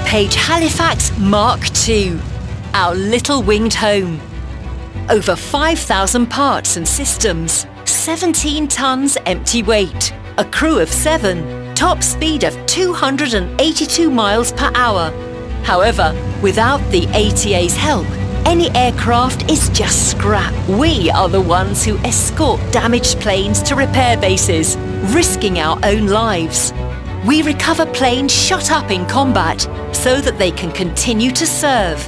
Page Halifax Mark II, our little winged home. Over 5,000 parts and systems, 17 tons empty weight, a crew of 7, top speed of 282 miles per hour. However, without the ATA's help, any aircraft is just scrap. We are the ones who escort damaged planes to repair bases, risking our own lives. We recover planes shot up in combat so that they can continue to serve,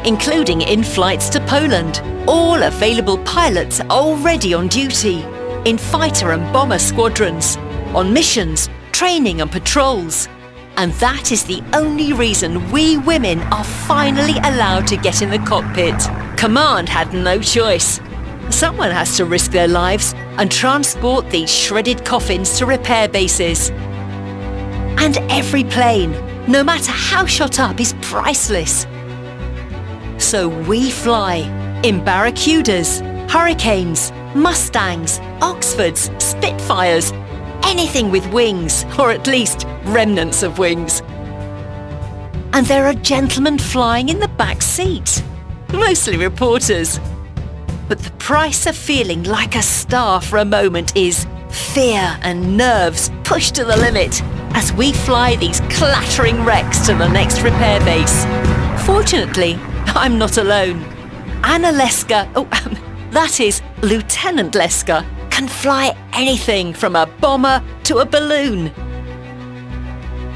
including in flights to Poland. All available pilots are already on duty, in fighter and bomber squadrons, on missions, training and patrols. And that is the only reason we women are finally allowed to get in the cockpit. Command had no choice. Someone has to risk their lives and transport these shredded coffins to repair bases. And every plane, no matter how shot up, is priceless. So we fly in Barracudas, Hurricanes, Mustangs, Oxfords, Spitfires, anything with wings, or at least remnants of wings. And there are gentlemen flying in the back seat, mostly reporters. But the price of feeling like a star for a moment is fear and nerves pushed to the limit as we fly these clattering wrecks to the next repair base. Fortunately, I'm not alone. Anna Leska, that is Lieutenant Leska, can fly anything from a bomber to a balloon.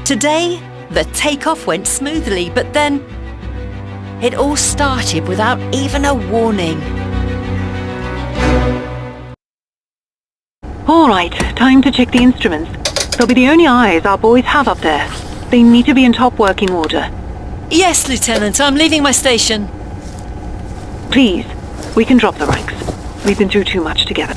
Today, the takeoff went smoothly, but then it all started without even a warning. All right, time to check the instruments. They'll be the only eyes our boys have up there. They need to be in top working order. Yes, Lieutenant, I'm leaving my station. Please, we can drop the ranks. We've been through too much together.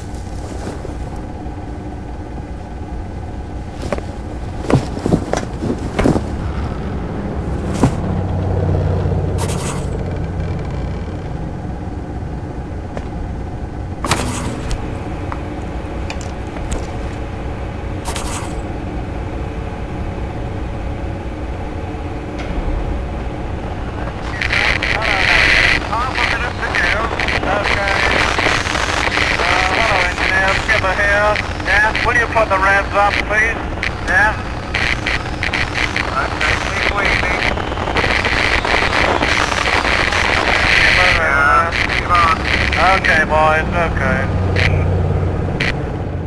Will you put the ramps up, please? Yeah? Okay, keep waiting. Okay, boys, okay.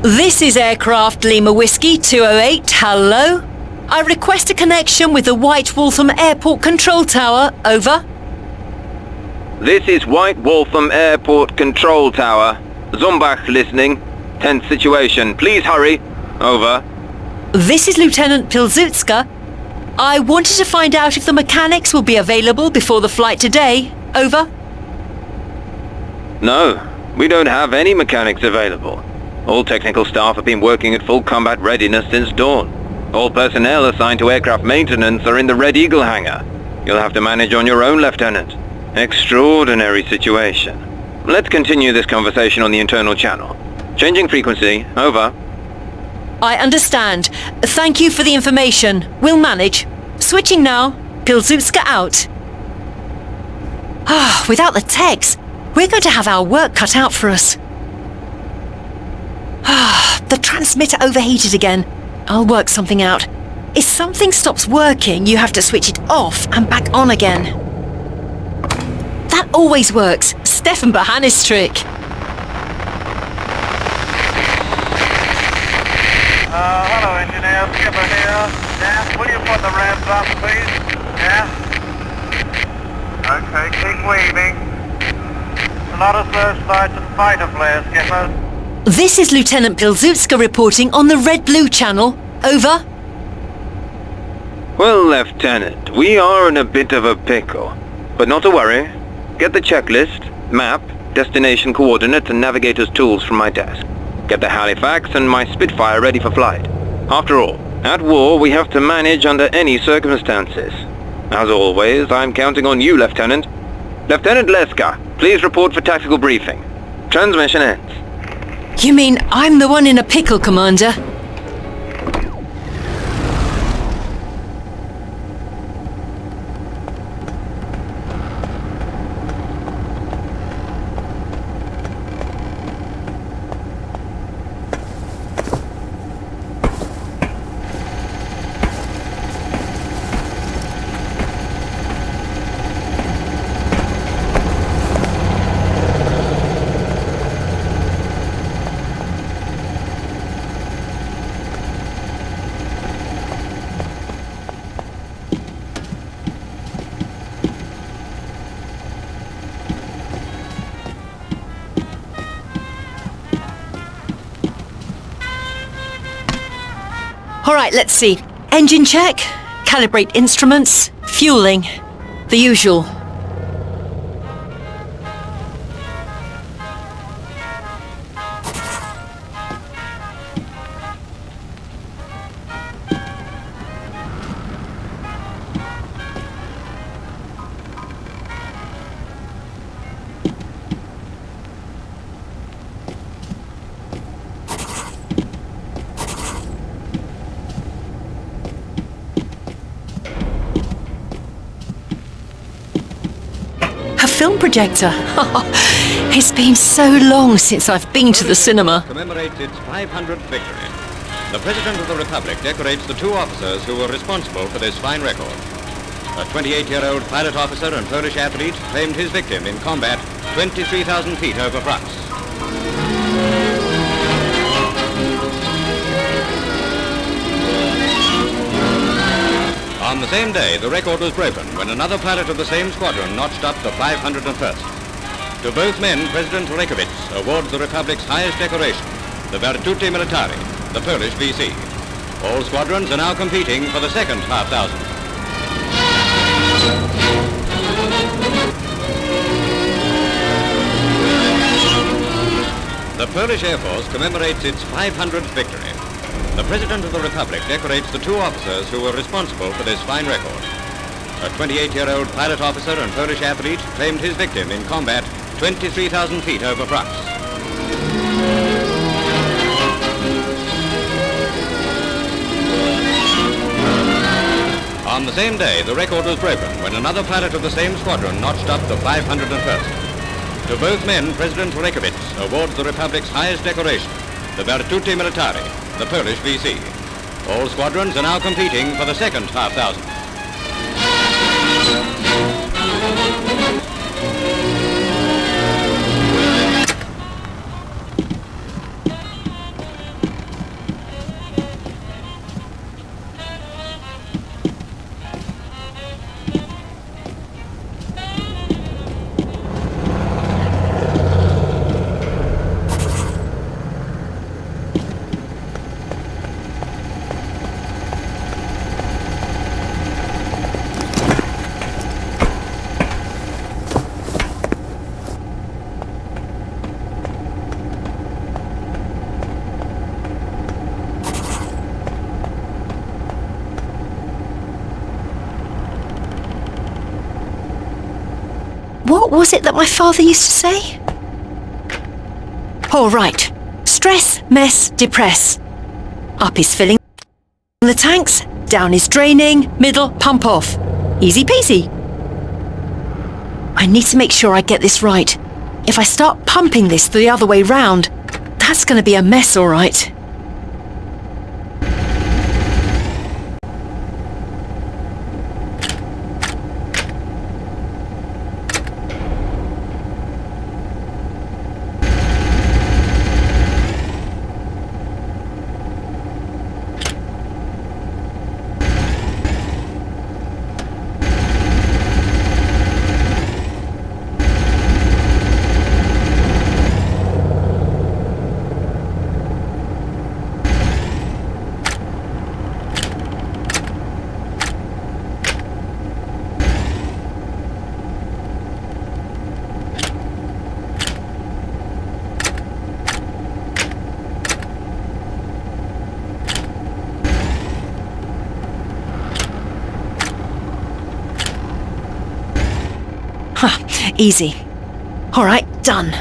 This is Aircraft Lima Whiskey 208, hello? I request a connection with the White Waltham Airport Control Tower, over. This is White Waltham Airport Control Tower. Zumbach listening. Tense situation. Please hurry. Over. This is Lieutenant Pilzutska. I wanted to find out if the mechanics will be available before the flight today. Over. No, we don't have any mechanics available. All technical staff have been working at full combat readiness since dawn. All personnel assigned to aircraft maintenance are in the Red Eagle hangar. You'll have to manage on your own, Lieutenant. Extraordinary situation. Let's continue this conversation on the internal channel. Changing frequency. Over. I understand. Thank you for the information. We'll manage. Switching now. Pilzutska out. Without the techs, we're going to have our work cut out for us. The transmitter overheated again. I'll work something out. If something stops working, you have to switch it off and back on again. That always works. Stefan Bahanis' trick. Hello, engineer. Skipper here. Yeah? Will you put the ramps up, please? Yeah? Okay, keep weaving. A lot of searchlights and fighter flares, Skipper. This is Lieutenant Pilzutska reporting on the Red-Blue channel. Over. Well, Lieutenant, we are in a bit of a pickle. But not to worry. Get the checklist, map, destination coordinates and navigator's tools from my desk. Get the Halifax and my Spitfire ready for flight. After all, at war we have to manage under any circumstances. As always, I'm counting on you, Lieutenant. Lieutenant Leska, please report for tactical briefing. Transmission ends. You mean I'm the one in a pickle, Commander? All right, let's see. Engine check, calibrate instruments, fueling, the usual. Film projector. It's been so long since I've been to the cinema. Commemorates its 500th victory. The President of the Republic decorates the two officers who were responsible for this fine record. A 28-year-old pilot officer and Polish athlete claimed his victim in combat 23,000 feet over France. On the same day, the record was broken when another pilot of the same squadron notched up the 501st. To both men, President Reykjavitz awards the Republic's highest decoration, the Virtuti Militari, the Polish VC. All squadrons are now competing for the second half-thousand. The Polish Air Force commemorates its 500th victory. The President of the Republic decorates the two officers who were responsible for this fine record. A 28-year-old pilot officer and Polish athlete claimed his victim in combat 23,000 feet over France. On the same day, the record was broken when another pilot of the same squadron notched up the 501st. To both men, President Reykjavitz awards the Republic's highest decoration, the Virtuti Militari, the Polish VC. All squadrons are now competing for the second half-thousand. What was it that my father used to say? All right. Stress, mess, depress. Up is filling the tanks, down is draining, middle, pump off. Easy peasy. I need to make sure I get this right. If I start pumping this the other way round, that's going to be a mess, all right. Easy. All right, done.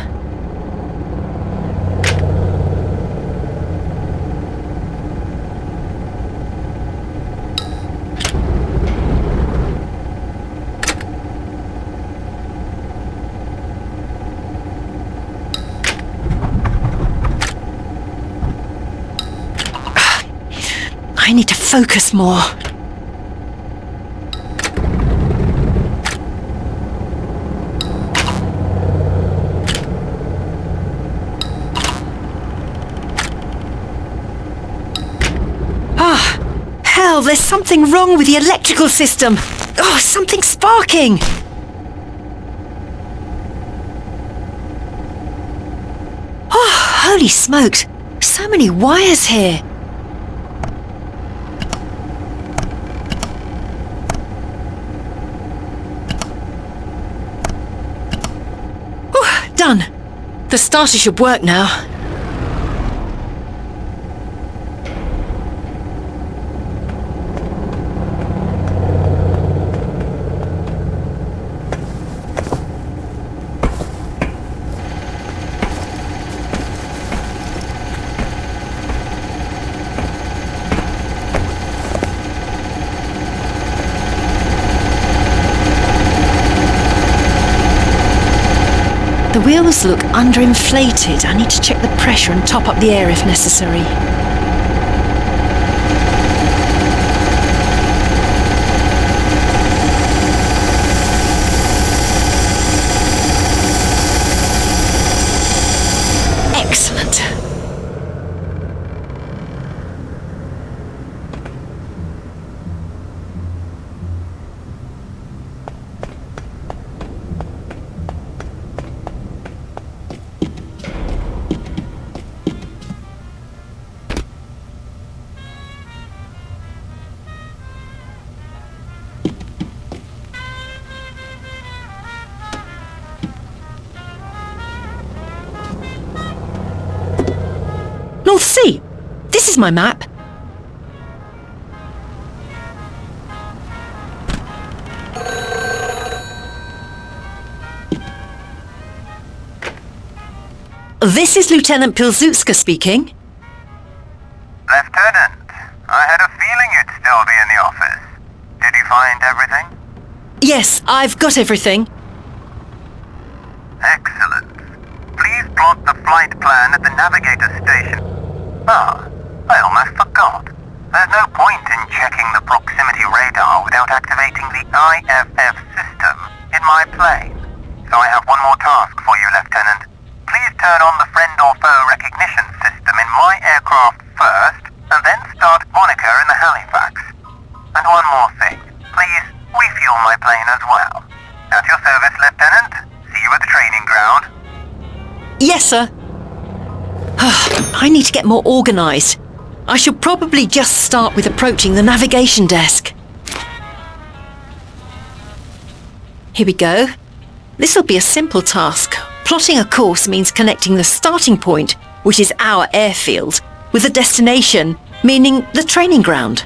I need to focus more. Hell, there's something wrong with the electrical system. Oh, something's sparking. Oh, holy smokes. So many wires here. The starter should work now. The wheels look underinflated. I need to check the pressure and top up the air if necessary. Excellent. North Sea. This is my map. This is Lieutenant Pilzutska speaking. Lieutenant, I had a feeling you'd still be in the office. Did you find everything? Yes, I've got everything. Excellent. Please plot the flight plan at the navigator station. Ah, I almost forgot. There's no point in checking the proximity radar without activating the IFF system in my plane. So I have one more task for you, Lieutenant. Please turn on the friend or foe recognition system in my aircraft first, and then start monitor in the Halifax. And one more thing. Please refuel my plane as well. At your service, Lieutenant. See you at the training ground. Yes, sir. I need to get more organised. I should probably just start with approaching the navigation desk. Here we go. This will be a simple task. Plotting a course means connecting the starting point, which is our airfield, with the destination, meaning the training ground.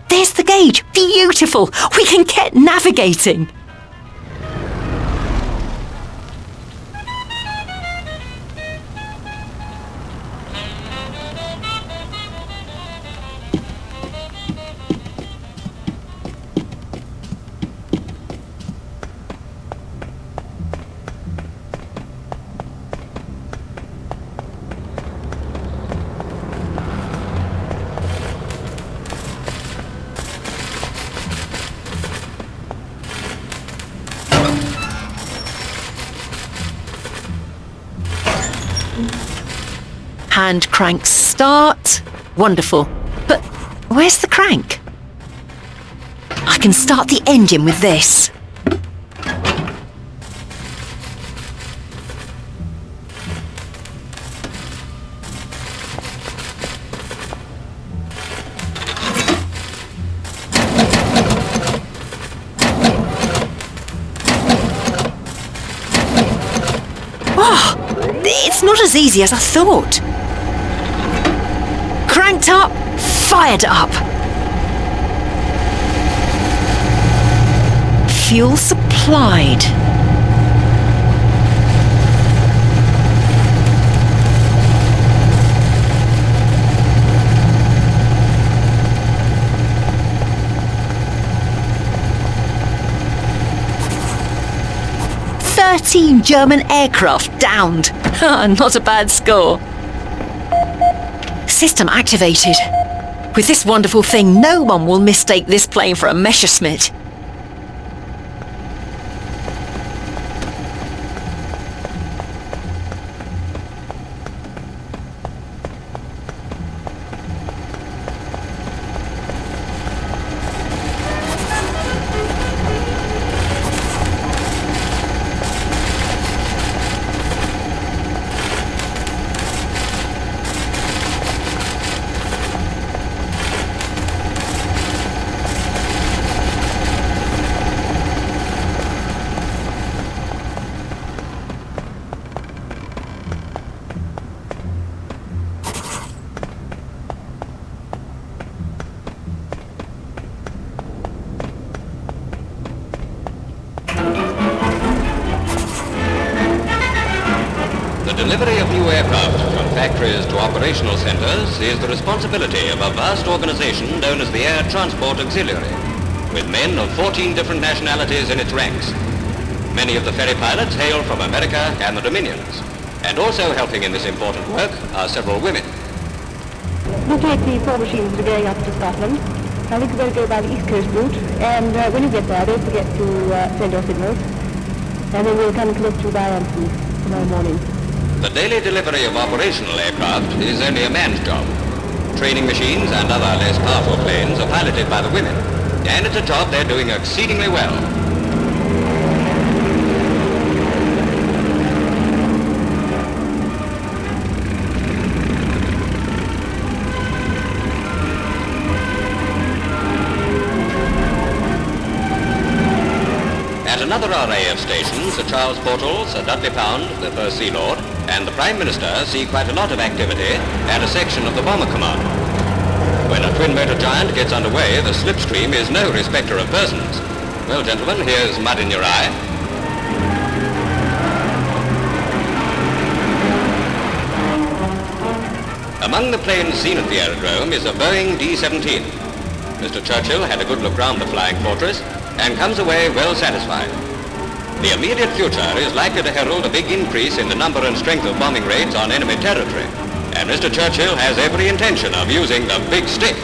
There's the gauge! Beautiful! We can get navigating! Hand crank start. Wonderful. But where's the crank? I can start the engine with this. Oh, it's not as easy as I thought. Cranked up, fired up. Fuel supplied. "13 German aircraft downed." Not a bad score. System activated. With this wonderful thing, no one will mistake this plane for a Messerschmitt. delivery of new aircraft from factories to operational centers is the responsibility of a vast organization known as the Air Transport Auxiliary, with men of 14 different nationalities in its ranks. Many of the ferry pilots hail from America and the Dominions, and also helping in this important work are several women. We'll take the 4 machines that are going up to Scotland. I think we're going to go by the East Coast route, and when you get there, don't forget to send your signals, and then we'll come and collect you by Anthony tomorrow morning. The daily delivery of operational aircraft is only a man's job. Training machines and other less powerful planes are piloted by the women, and it's a job they're doing exceedingly well. At another array of stations, Sir Charles Portal, Sir Dudley Pound, the First Sea Lord, and the Prime Minister see quite a lot of activity at a section of the Bomber Command. When a twin-motor giant gets underway, the slipstream is no respecter of persons. Well, gentlemen, here's mud in your eye. Among the planes seen at the aerodrome is a Boeing D-17. Mr. Churchill had a good look round the flying fortress and comes away well satisfied. The immediate future is likely to herald a big increase in the number and strength of bombing raids on enemy territory, and Mr. Churchill has every intention of using the big stick.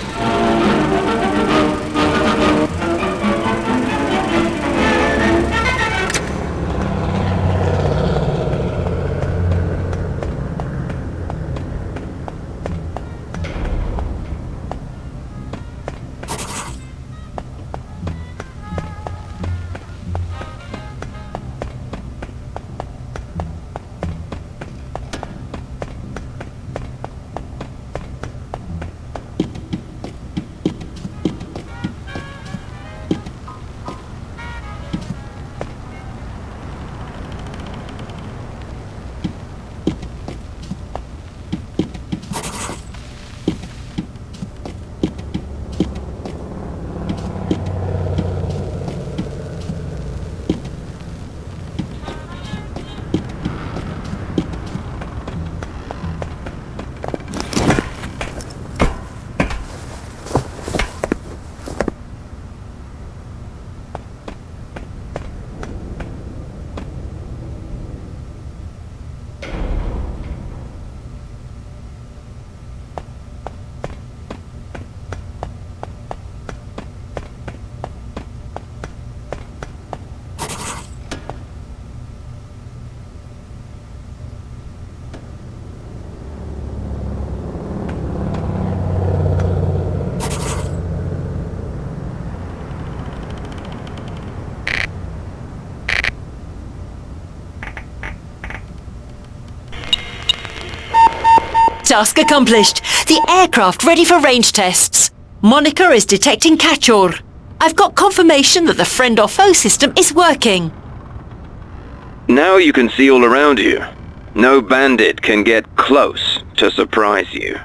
Task accomplished. The aircraft ready for range tests. Moniker is detecting catch-all. I've got confirmation that the friend or foe system is working. Now you can see all around you. No bandit can get close to surprise you.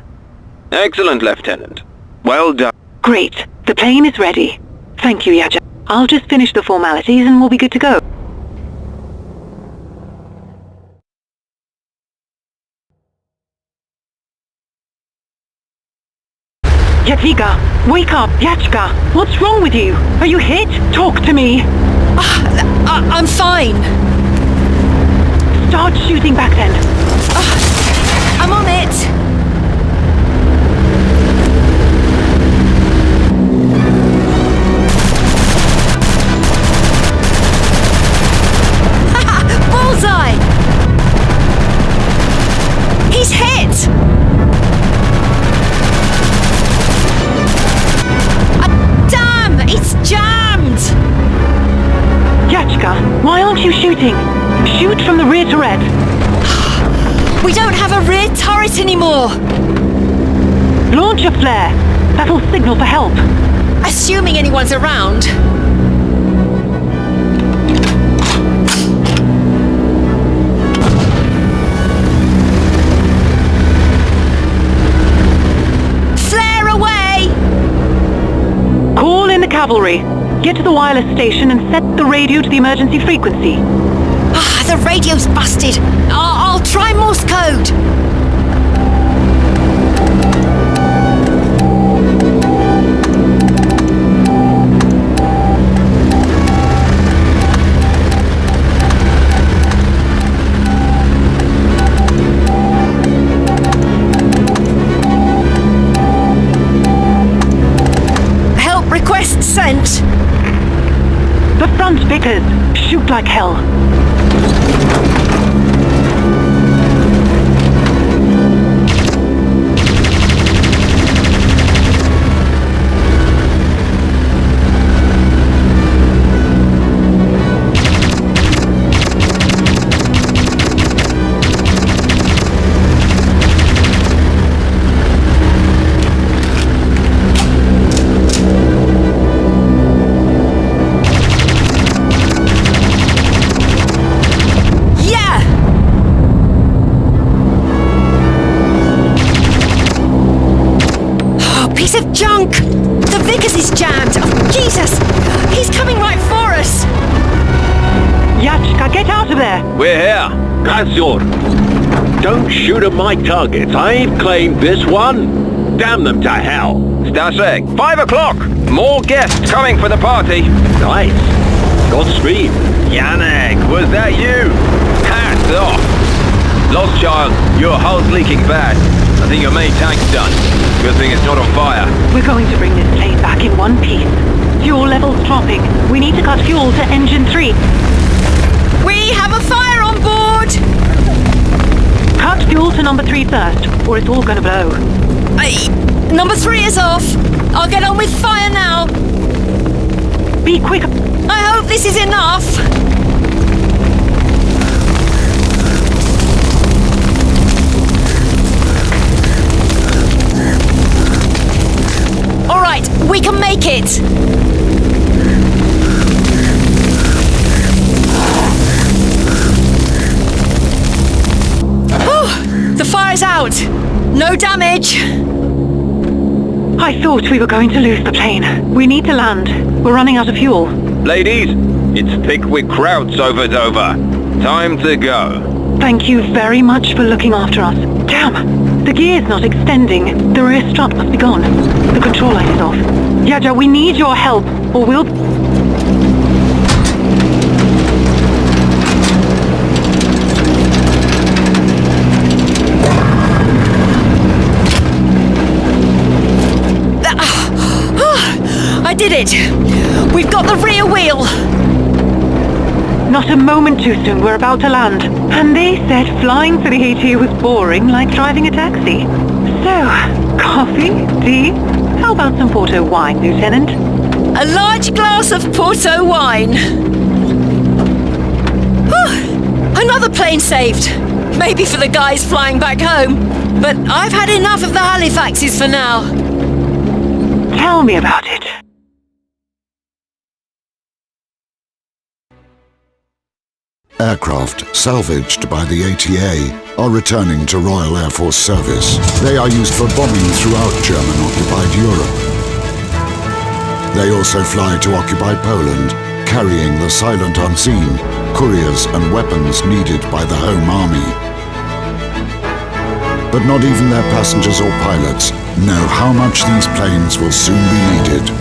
Excellent, Lieutenant. Well done. Great. The plane is ready. Thank you, Yaja. I'll just finish the formalities and we'll be good to go. Jadwiga, wake up! Yachka, what's wrong with you? Are you hit? Talk to me! I'm fine. Start shooting back then. I'm on it. Bullseye! He's hit! It's jammed! Yachka, why aren't you shooting? Shoot from the rear turret. We don't have a rear turret anymore. Launch a flare. That'll signal for help. Assuming anyone's around. Flare away! Call in the cavalry. Get to the wireless station and set the radio to the emergency frequency. The radio's busted. I'll try Morse code. Help request sent. The front Vickers. Shoot like hell. Of junk! The Vickers is jammed! Oh, Jesus! He's coming right for us! Yachka, get out of there! We're here. Gazor. Don't shoot at my targets. I ain't claimed this one. Damn them to hell. Stasek, 5 o'clock! More guests coming for the party! Nice. Godspeed. Yannick, was that you? Hats off! Lost child, your hull's leaking bad. I think your main tank's done. Good thing it's not on fire. We're going to bring this plane back in one piece. Fuel levels dropping. We need to cut fuel to engine 3. We have a fire on board! Cut fuel to number 3 first, or it's all gonna blow. Number 3 is off. I'll get on with fire now. Be quick. I hope this is enough. All right, we can make it. Whew, the fire's out. No damage. I thought we were going to lose the plane. We need to land. We're running out of fuel. Ladies, it's thick with crowd-sovers over. Time to go. Thank you very much for looking after us. Damn! The gear's not extending. The rear strut must be gone. The control light is off. Yaja, we need your help, or we'll... I did it! We've got the rear wheel! Not a moment too soon, we're about to land. And they said flying for the AT was boring, like driving a taxi. So, coffee? Tea? How about some Porto wine, Lieutenant? A large glass of Porto wine. Whew, another plane saved. Maybe for the guys flying back home. But I've had enough of the Halifaxes for now. Tell me about it. Aircraft salvaged by the ATA are returning to Royal Air Force service. They are used for bombing throughout German-occupied Europe. They also fly to occupied Poland, carrying the silent unseen, couriers and weapons needed by the Home Army. But not even their passengers or pilots know how much these planes will soon be needed.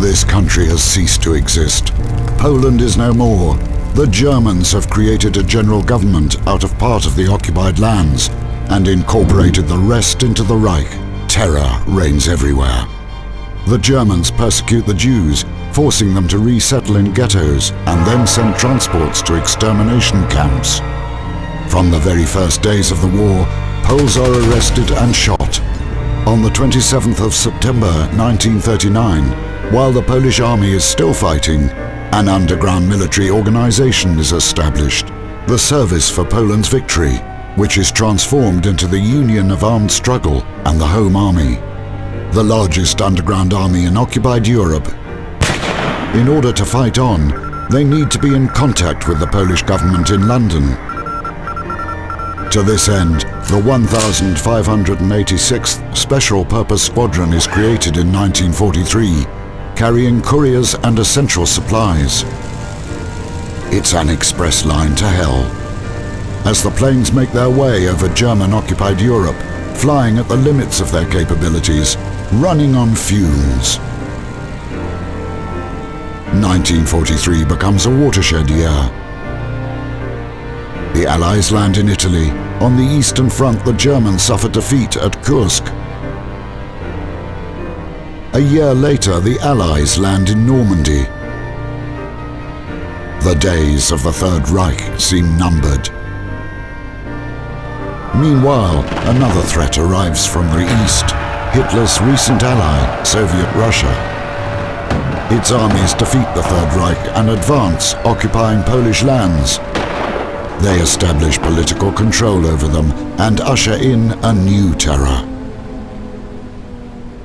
This country has ceased to exist. Poland is no more. The Germans have created a general government out of part of the occupied lands and incorporated the rest into the Reich. Terror reigns everywhere. The Germans persecute the Jews, forcing them to resettle in ghettos and then send transports to extermination camps. From the very first days of the war, Poles are arrested and shot. On the 27th of September 1939, while the Polish army is still fighting, an underground military organization is established, the Service for Poland's Victory, which is transformed into the Union of Armed Struggle and the Home Army. the largest underground army in occupied Europe. In order to fight on, they need to be in contact with the Polish government in London. To this end, the 1586th Special Purpose Squadron is created in 1943, carrying couriers and essential supplies. It's an express line to hell, as the planes make their way over German-occupied Europe, flying at the limits of their capabilities, running on fumes. 1943 becomes a watershed year. The Allies land in Italy. On the Eastern Front, the Germans suffer defeat at Kursk. A year later, the Allies land in Normandy. The days of the Third Reich seem numbered. Meanwhile, another threat arrives from the east, Hitler's recent ally, Soviet Russia. Its armies defeat the Third Reich and advance, occupying Polish lands. They establish political control over them and usher in a new terror.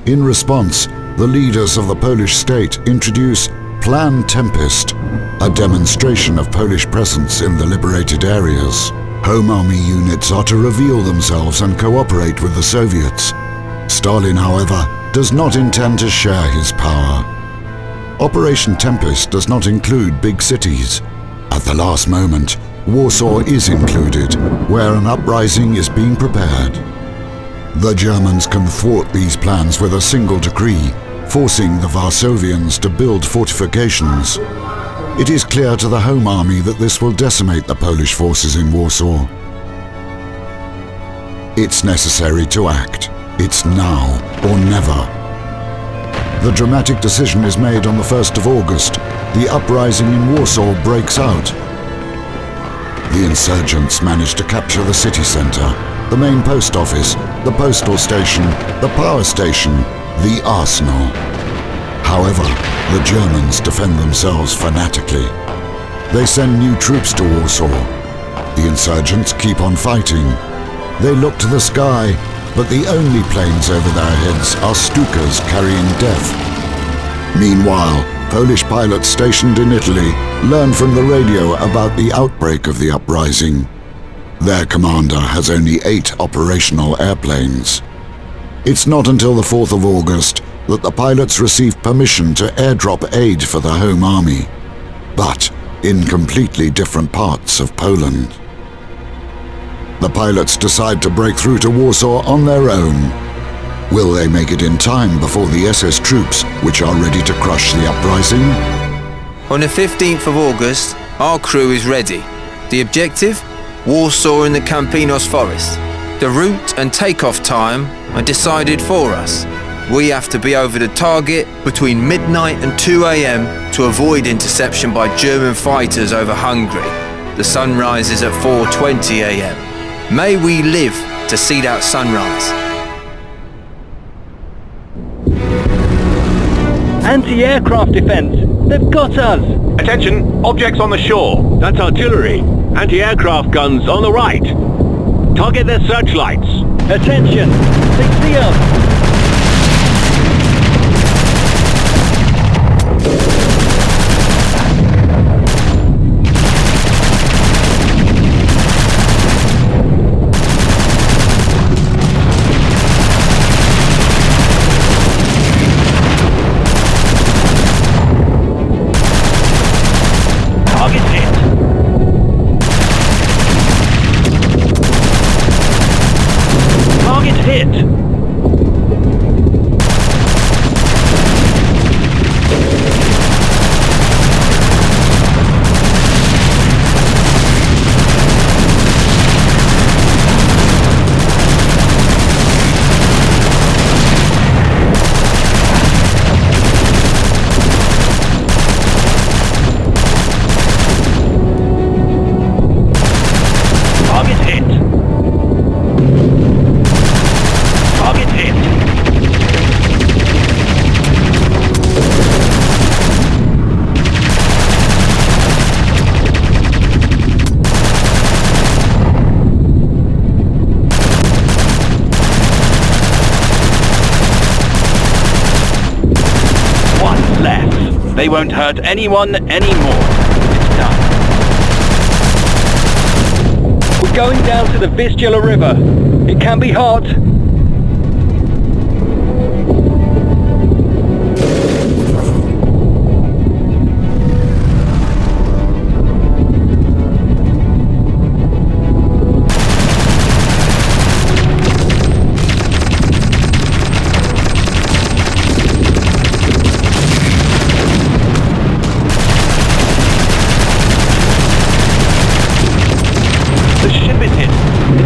In response, the leaders of the Polish state introduce Plan Tempest, a demonstration of Polish presence in the liberated areas. Home Army units are to reveal themselves and cooperate with the Soviets. Stalin, however, does not intend to share his power. Operation Tempest does not include big cities. At the last moment, Warsaw is included, where an uprising is being prepared. The Germans can thwart these plans with a single decree, forcing the Varsovians to build fortifications. It is clear to the Home Army that this will decimate the Polish forces in Warsaw. It's necessary to act. It's now or never. The dramatic decision is made on the 1st of August. The uprising in Warsaw breaks out. The insurgents manage to capture the city centre, the main post office, the postal station, the power station, the arsenal. However, the Germans defend themselves fanatically. They send new troops to Warsaw. The insurgents keep on fighting. They look to the sky, but the only planes over their heads are Stukas carrying death. Meanwhile, Polish pilots stationed in Italy learn from the radio about the outbreak of the uprising. Their commander has only 8 operational airplanes. It's not until the 4th of August that the pilots receive permission to airdrop aid for the Home Army, but in completely different parts of Poland. The pilots decide to break through to Warsaw on their own. Will they make it in time before the SS troops, which are ready to crush the uprising? On the 15th of August, our crew is ready. The objective? Warsaw in the Campinos forest. The route and takeoff time are decided for us. We have to be over the target between midnight and 2 a.m. to avoid interception by German fighters over Hungary. The sun rises at 4:20 a.m. May we live to see that sunrise. Anti-aircraft defense! They've got us! Attention, objects on the shore. That's artillery. Anti-aircraft guns on the right. Target their searchlights. Attention! They see us! They won't hurt anyone anymore. It's done. We're going down to the Vistula River. It can be hot.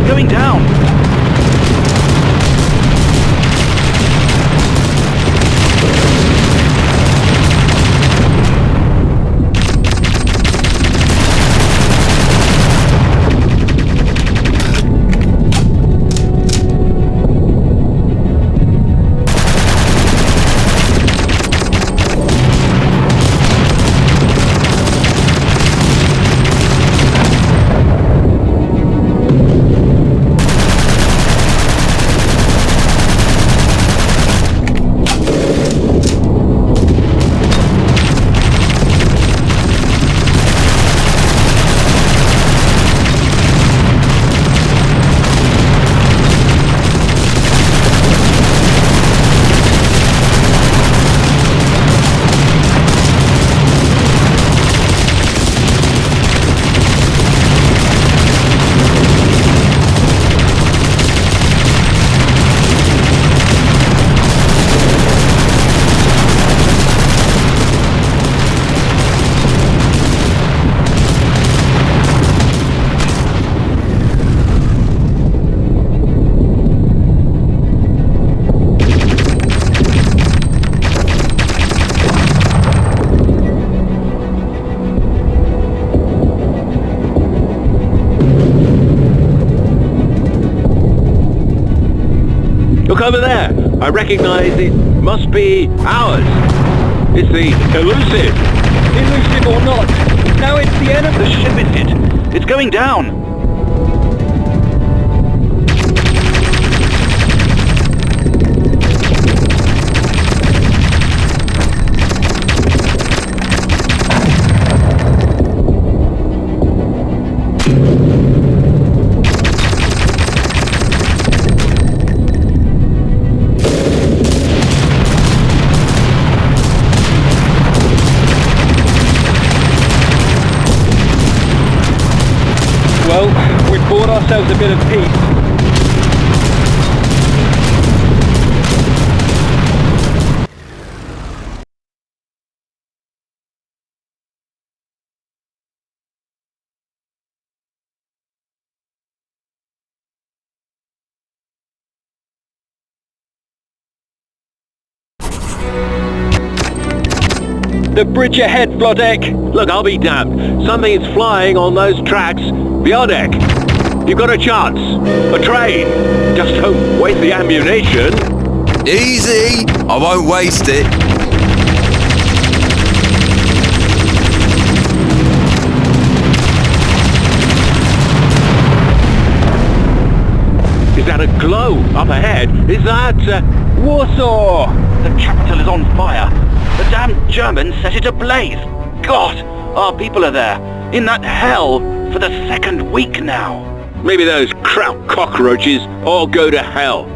Going down! Look over there! I recognize it must be ours. It's the Elusive. Elusive or not, now it's the enemy. The ship is hit. It's going down. Well, we've bought ourselves a bit of peace. The bridge ahead, Vlodek! Look, I'll be damned. Something is flying on those tracks. Biodek, you've got a chance. A train. Just don't waste the ammunition. Easy! I won't waste it. Is that a glow up ahead? Is that... Warsaw! The capital is on fire. The damn Germans set it ablaze. God, our people are there, in that hell, for the second week now. Maybe those crap cockroaches all go to hell.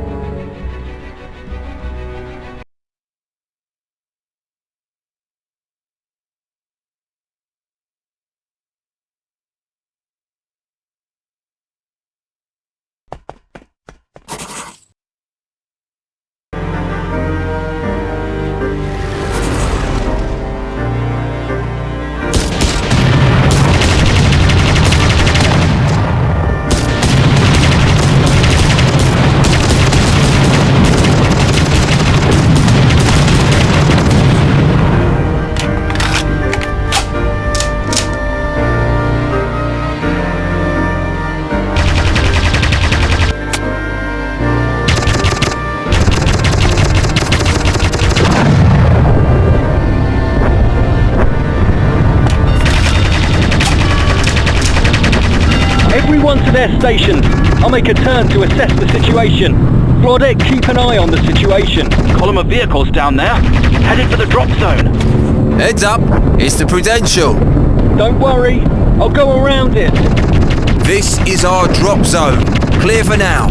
Everyone to their stations. I'll make a turn to assess the situation. Vlodek, keep an eye on the situation. Column of vehicles down there, headed for the drop zone. Heads up, it's the Prudential. Don't worry, I'll go around it. This is our drop zone. Clear for now.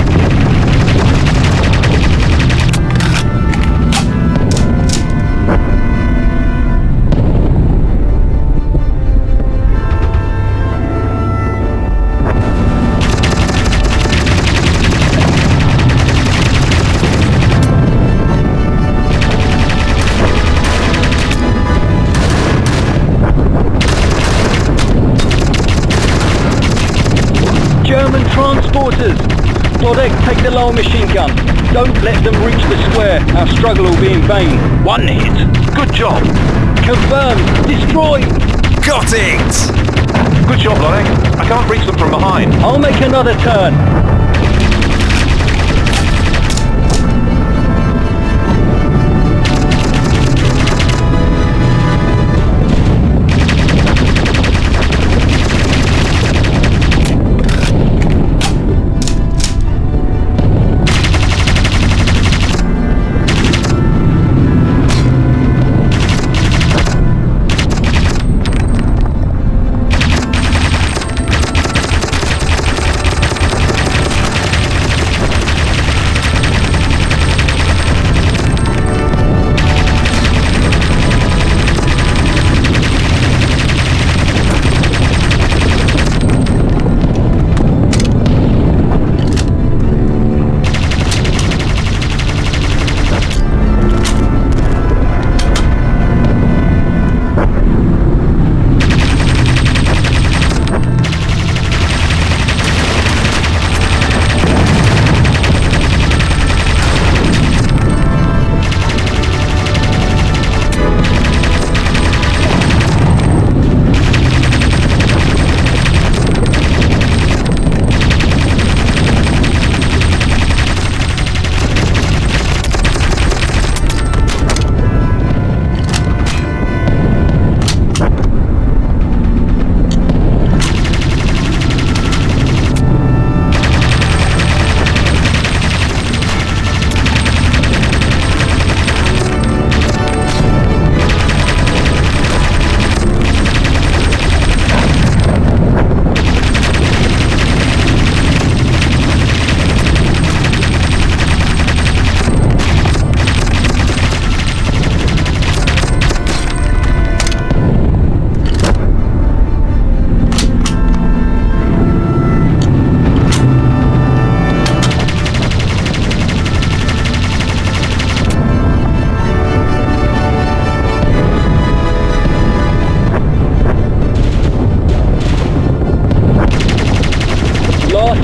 German transporters! Lodek, take the lower machine gun. Don't let them reach the square. Our struggle will be in vain. One hit. Good job. Confirmed. Destroy! Got it! Good job, Lodek. I can't reach them from behind. I'll make another turn.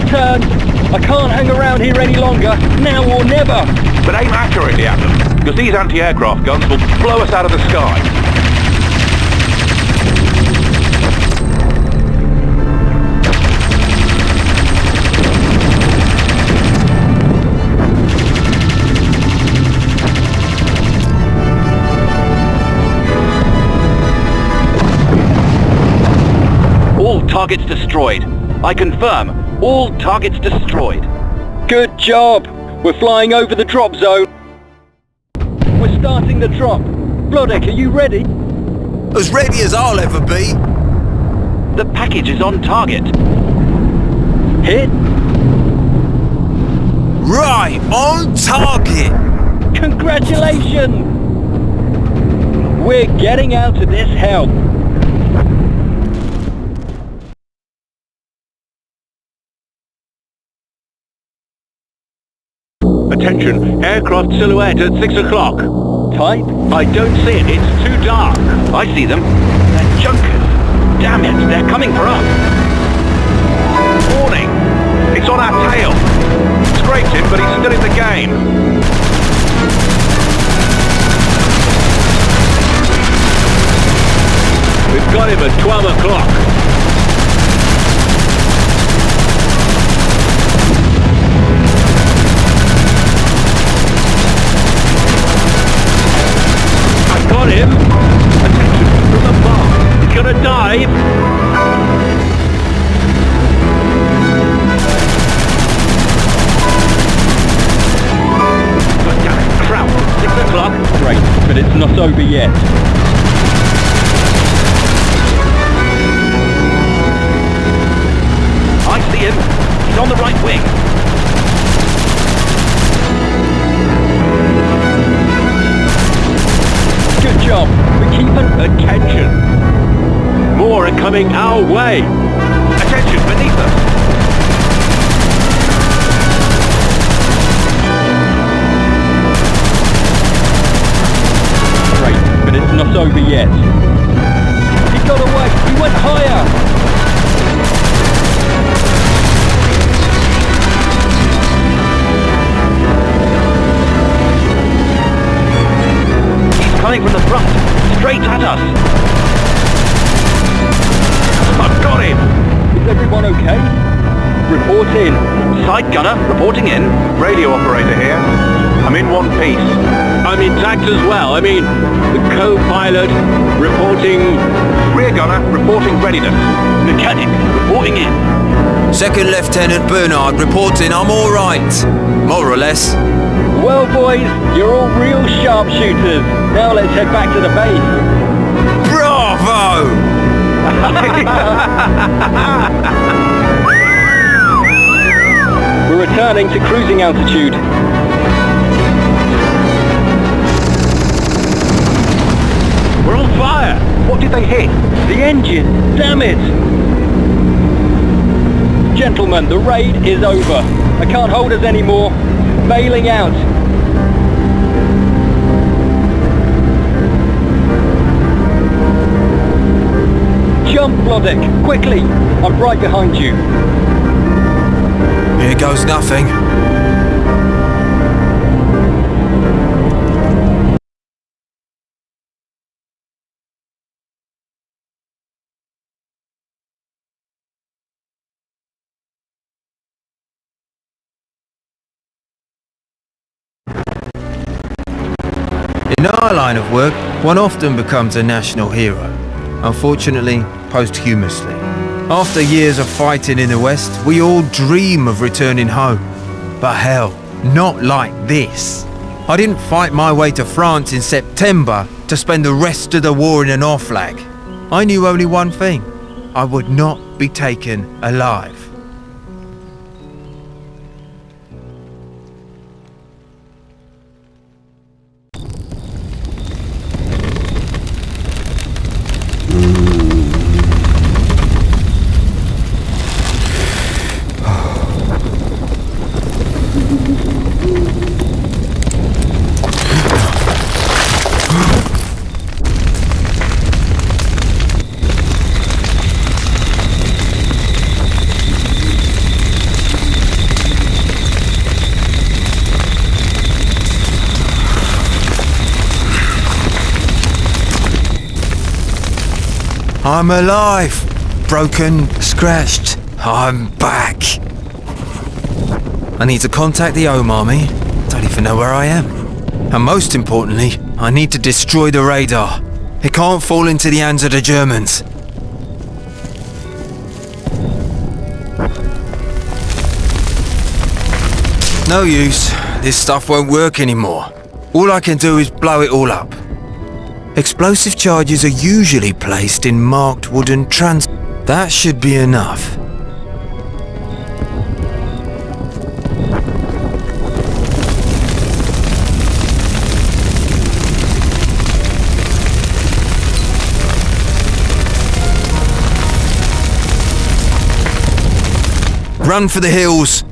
Turn. I can't hang around here any longer, now or never. But aim accurately at them, because these anti-aircraft guns will blow us out of the sky. All targets destroyed. I confirm. All targets destroyed. Good job! We're flying over the drop zone. We're starting the drop. Blodek, are you ready? As ready as I'll ever be. The package is on target. Hit. Right, on target. Congratulations! We're getting out of this hell. Attention, aircraft silhouette at 6 o'clock. Type? I don't see it, it's too dark. I see them. They're junkers. Damn it, they're coming for us. Warning! It's on our tail. Scraped him, but he's still in the game. We've got him at 12 o'clock. Got him! Attention, from the bar. He's gonna dive! God damn it, crowd! 6 o'clock! Great, but it's not over yet. He's on the right wing. Good job. We're keeping attention. More are coming our way. Attention, beneath us. Great, but it's not over yet. He got away. He went higher. Coming from the front, straight at us. I've got him. Is everyone okay? Report in. Side gunner, reporting in. Radio operator here. I'm in one piece. I'm intact as well. I mean, the co-pilot reporting... Rear gunner, reporting readiness. Mechanic, reporting in. Second Lieutenant Bernard reporting I'm all right. More or less. Well, boys, you're all real sharpshooters. Now let's head back to the base. Bravo! We're returning to cruising altitude. We're on fire! What did they hit? The engine! Damn it! Gentlemen, the raid is over. I can't hold us anymore. Bailing out. Jump, Blodek! Quickly! I'm right behind you. Here goes nothing. In our line of work, one often becomes a national hero. Unfortunately, posthumously. After years of fighting in the West, we all dream of returning home. But hell, not like this. I didn't fight my way to France in September to spend the rest of the war in an off-flag. I knew only one thing. I would not be taken alive. I'm alive! Broken, scratched, I'm back! I need to contact the Home Army. Don't even know where I am. And most importantly, I need to destroy the radar. It can't fall into the hands of the Germans. No use. This stuff won't work anymore. All I can do is blow it all up. Explosive charges are usually placed in marked wooden trans... That should be enough. Run for the hills!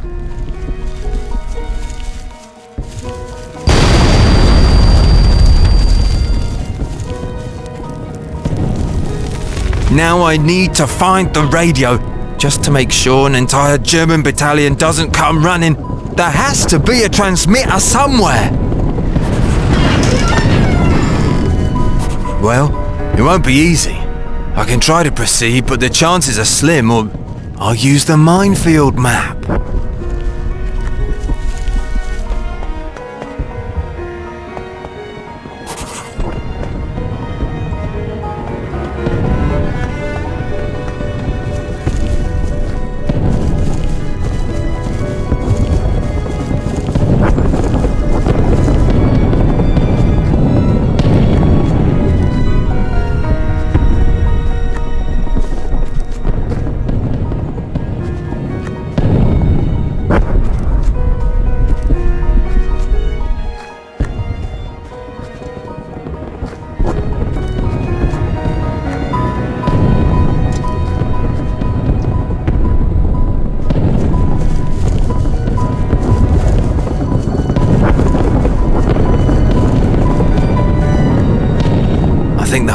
Now I need to find the radio, just to make sure an entire German battalion doesn't come running. There has to be a transmitter somewhere! Well, it won't be easy. I can try to proceed, but the chances are slim, or I'll use the minefield map.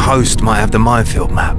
host might have the minefield map.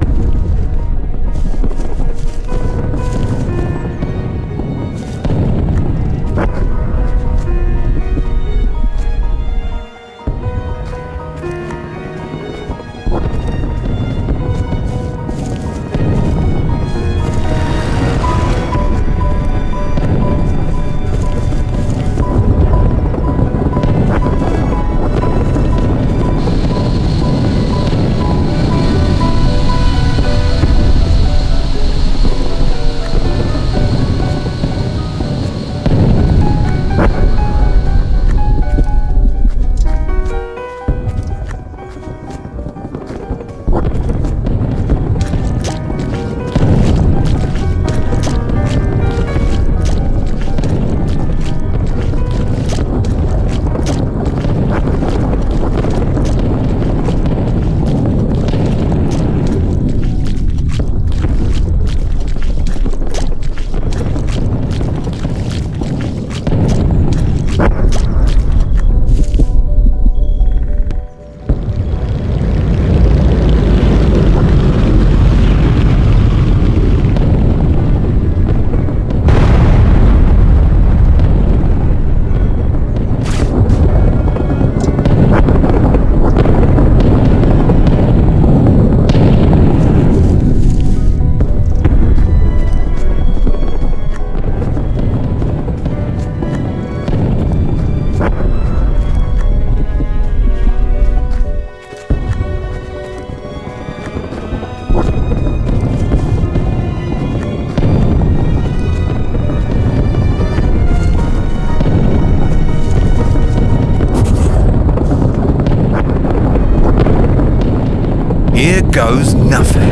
Here goes nothing.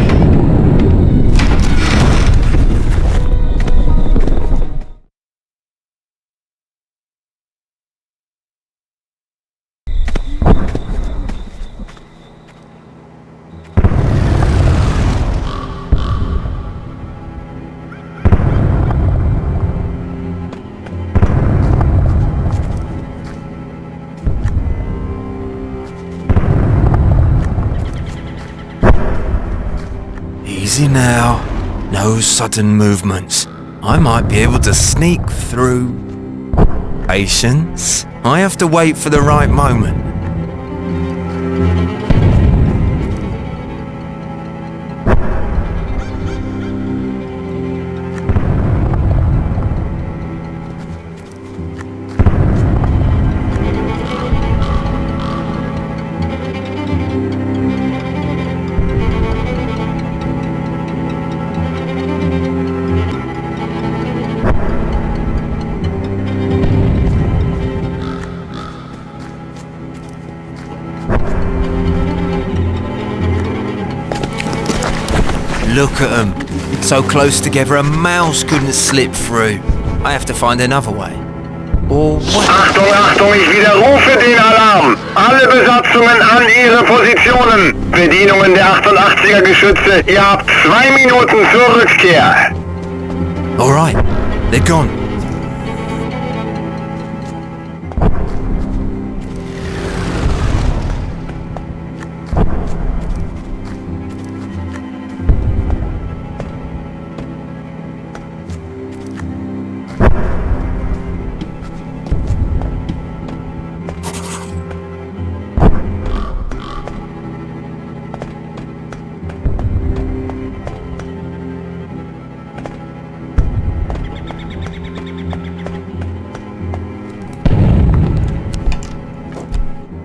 Easy now, no sudden movements. I might be able to sneak through. Patience. I have to wait for the right moment. Look at them. So close together a mouse couldn't slip through. I have to find another way. Or what? Achtung, Achtung, ich widerrufe den Alarm! Alle Besatzungen an ihre Positionen! Bedienungen der 88er Geschütze, ihr habt 2 Minuten zur Rückkehr! Alright, they're gone.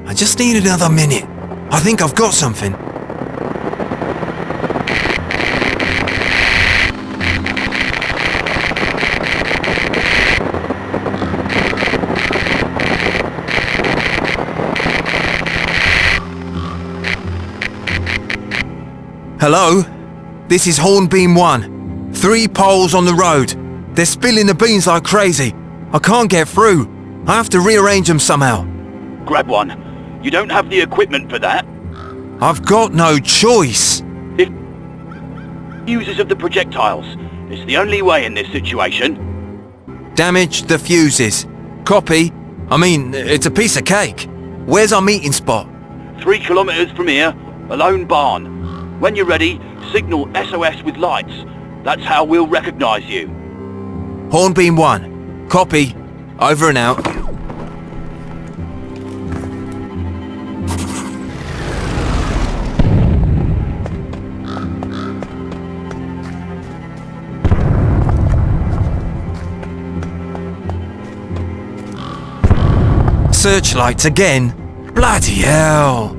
I just need another minute. I think I've got something. Hello? This is Hornbeam 1. 3 poles on the road. They're spilling the beans like crazy. I can't get through. I have to rearrange them somehow. Grab one. You don't have the equipment for that. I've got no choice. If fuses of the projectiles, it's the only way in this situation. Damage the fuses. Copy. I mean, it's a piece of cake. Where's our meeting spot? 3 kilometers from here, A lone barn. When you're ready, signal SOS with lights. That's how we'll recognise you. Hornbeam 1. Copy. Over and out. Searchlights again? Bloody hell!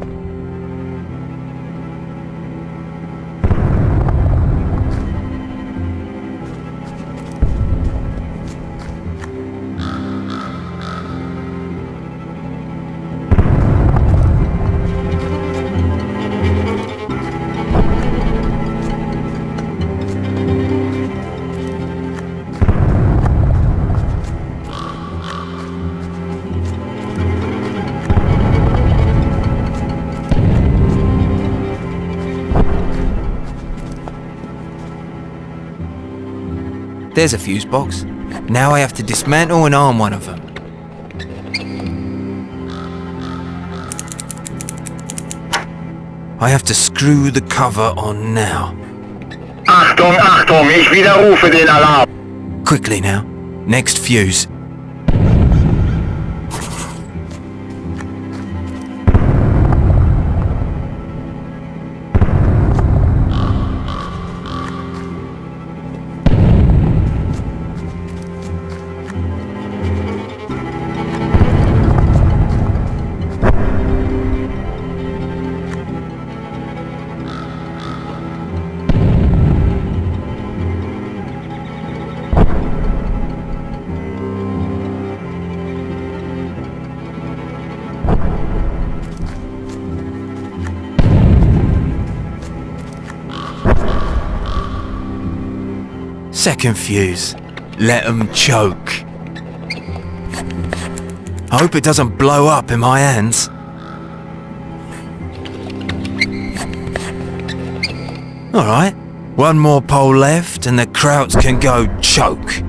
There's a fuse box. Now I have to dismantle and arm one of them. I have to screw the cover on now. Achtung, Achtung, ich widerrufe den Alarm. Quickly now. Next fuse. Second fuse. Let 'em choke. I hope it doesn't blow up in my hands. Alright, one more pole left and the Krauts can go choke.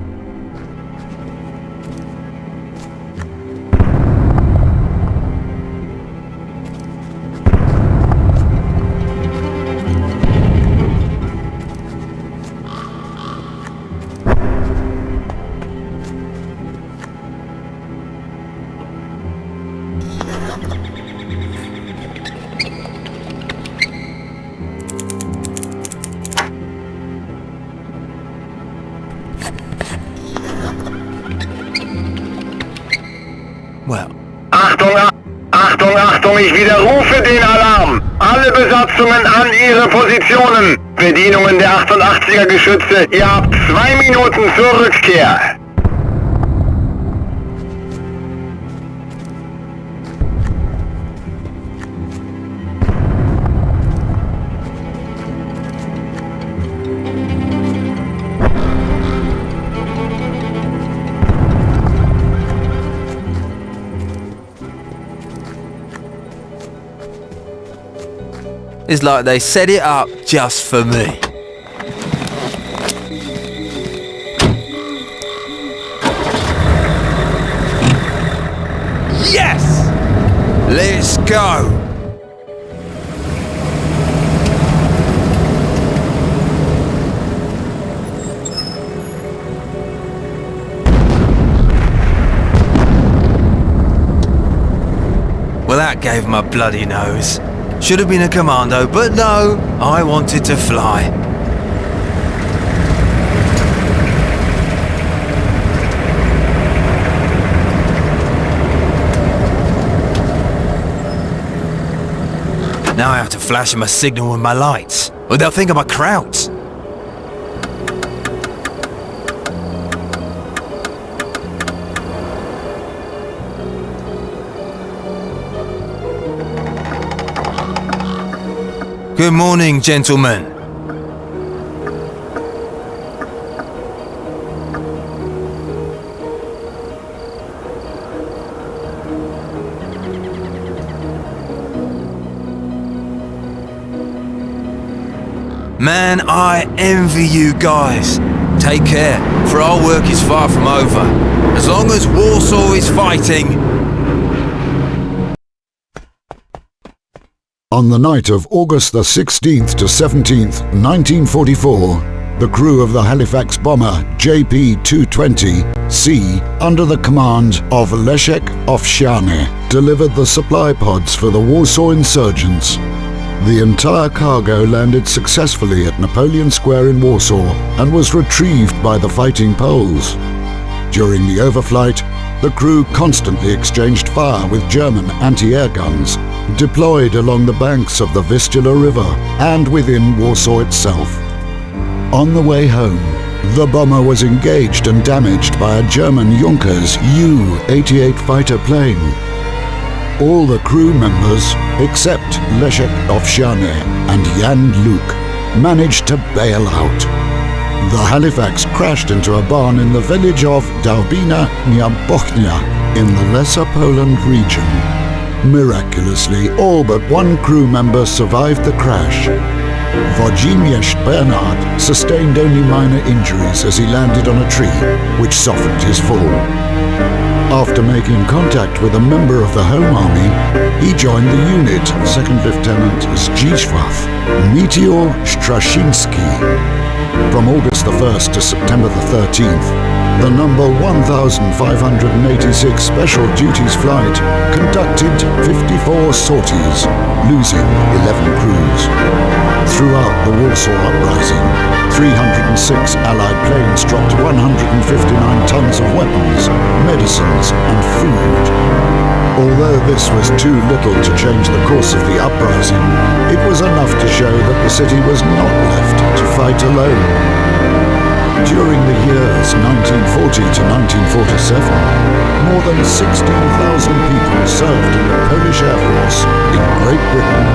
Well. Achtung, Achtung, Achtung, ich widerrufe den Alarm. Alle Besatzungen an ihre Positionen. Bedienungen der 88er Geschütze, ihr habt 2 Minuten zur Rückkehr. It's like they set it up just for me. Yes! Let's go! Well, that gave him a bloody nose. Should have been a commando, but no, I wanted to fly. Now I have to flash him a signal with my lights, or they'll think I'm a Kraut. Good morning, gentlemen. Man, I envy you guys. Take care, for our work is far from over. As long as Warsaw is fighting, On the night of August the 16th to 17th, 1944, the crew of the Halifax bomber JP-220C, under the command of Leszek Owsiany, delivered the supply pods for the Warsaw insurgents. The entire cargo landed successfully at Napoleon Square in Warsaw and was retrieved by the fighting Poles. During the overflight, the crew constantly exchanged fire with German anti-air guns deployed along the banks of the Vistula River and within Warsaw itself. On the way home, the bomber was engaged and damaged by a German Junkers Ju-88 fighter plane. All the crew members, except Leszek Owsiany and Jan Luk, managed to bail out. The Halifax crashed into a barn in the village of Dałbina Bochnia in the Lesser Poland region. Miraculously, all but one crew member survived the crash. Włodzimierz Bernard sustained only minor injuries as he landed on a tree, which softened his fall. After making contact with a member of the Home Army, he joined the unit, 2nd Lieutenant Zdzisław Meteor Straszyński. From August the 1st to September the 13th, the number 1586 Special Duties Flight conducted 54 sorties, losing 11 crews. Throughout the Warsaw Uprising, 306 Allied planes dropped 159 tons of weapons, medicines and food. Although this was too little to change the course of the uprising, it was enough to show that the city was not left to fight alone. During the years 1940 to 1947, more than 16,000 people served in the Polish Air Force in Great Britain.